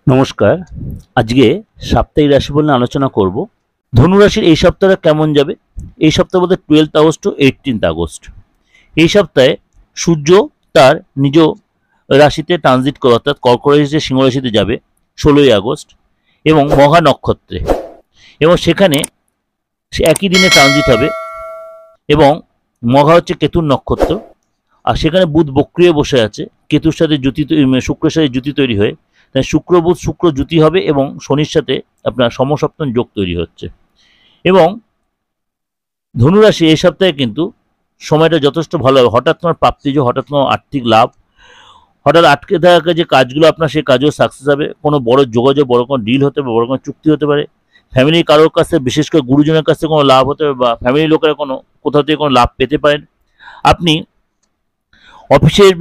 নমস্কার। আজকে সাপ্তাহিক রাশিফল নিয়ে আলোচনা করব। ধনু রাশির এই সপ্তাহটা কেমন যাবে। এই সপ্তাহ বলতে 12 আগস্ট টু 18 আগস্ট। এই সপ্তাহে সূর্য তার নিজ রাশিতে ট্রানজিট করে, অর্থাৎ কর্কট রাশিতে সিংহ রাশিতে যাবে 16ই আগস্ট এবং মঘা নক্ষত্রে, এবং সেখানে একই দিনে ট্রানজিট হবে। এবং মঘা হচ্ছে কেতুর নক্ষত্র, আর সেখানে বুধ বক্রিয় বসে আছে, কেতুর সাথে জুতি শুক্রের সাথে জুতি তৈরি হয়ে, তাই শুক্র বুধ শুক্র জুতি হবে এবং শনির সাথে আপনার সমসপ্তম যোগ তৈরি হচ্ছে। এবং ধনুরাশি এই সপ্তাহে কিন্তু সময়টা যথেষ্ট ভালো হবে। হঠাৎ তোমার প্রাপ্তিযোগ, হঠাৎ তোমার আর্থিক লাভ, হঠাৎ আটকে থাকা যে কাজগুলো আপনার সেই কাজও সাকসেস হবে। কোনো বড় যোগাযোগ, বড় কোনো ডিল হতে পারে, বড় কোনো চুক্তি হতে পারে। ফ্যামিলির কারোর কাছ থেকে, বিশেষ করে গুরুজনের কাছ থেকে কোনো লাভ হতে পারে, বা ফ্যামিলির লোকেরা কোথাও থেকে কোনো লাভ পেতে পারেন। আপনি অফিসের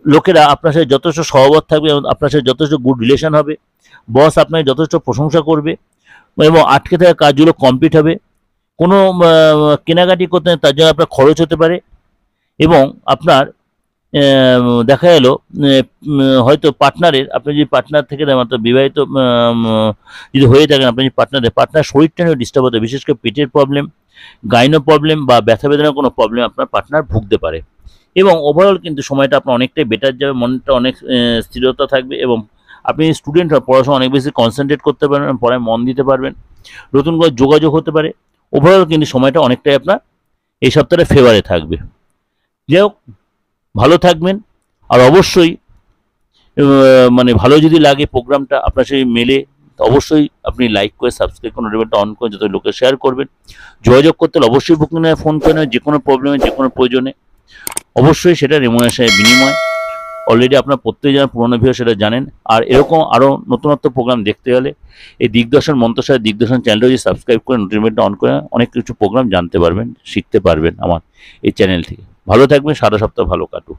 লোকেরা আপনার সাথে যথেষ্ট সহবত থাকবে এবং আপনার সাথে যথেষ্ট গুড রিলেশন হবে। বস আপনাকে যথেষ্ট প্রশংসা করবে এবং আটকে থাকা কাজগুলো কমপ্লিট হবে। কোনো কেনাকাটি করতে তার জন্য আপনার খরচ হতে পারে। এবং আপনার দেখা গেল হয়তো পার্টনারের, আপনি যদি পার্টনার থেকে দেন, অর্থাৎ বিবাহিত যদি হয়ে থাকেন, আপনি যদি পার্টনার শরীরটা নিয়ে ডিস্টার্ব হতে, বিশেষ করে পেটের প্রবলেম, গাইনো প্রবলেম বা ব্যথা বেদনার কোনো প্রবলেম আপনার পার্টনার ভুগতে পারে। এবং ওভারঅল কিন্তু সময়টা আপনার অনেকটাই বেটার যাবে, মনটা অনেক স্থিরতা থাকবে এবং আপনি স্টুডেন্ট পড়াশোনা অনেক বেশি কনসেন্ট্রেট করতে পারবেন, পড়ায় মন দিতে পারবেন, নতুন করে যোগাযোগ হতে পারে। ওভারঅল কিন্তু সময়টা অনেকটাই আপনার এই সপ্তাহে ফেভারে থাকবে। যাই হোক, ভালো থাকবেন। আর অবশ্যই মানে ভালো যদি লাগে প্রোগ্রামটা আপনার সেই মেলে, অবশ্যই আপনি লাইক করে সাবস্ক্রাইব করে নোটিফিকেশনটা অন করে যত লোকে শেয়ার করবেন। যোগাযোগ করতে হলে অবশ্যই বুকিং নেয়, ফোন করে নেয়, যে কোনো প্রবলেমে, যে কোনো প্রয়োজনে। অবশ্যই সেটা রেমুনারেশনের বিনিময়। অলরেডি আপনার প্রত্যেক জনের পুরনো ভিডিও সেটা জানেন। আর এরকম আরও নতুনত্ব প্রোগ্রাম দেখতে গেলে এই দিগদর্শন মন্ত্রসার দিগদর্শন চ্যানেলটা যদি সাবস্ক্রাইব করে নোটিফিকেশনটা অন করে অনেক কিছু প্রোগ্রাম জানতে পারবেন, শিখতে পারবেন আমার এই চ্যানেল থেকে। ভালো থাকবেন, সারা সপ্তাহ ভালো কাটুক।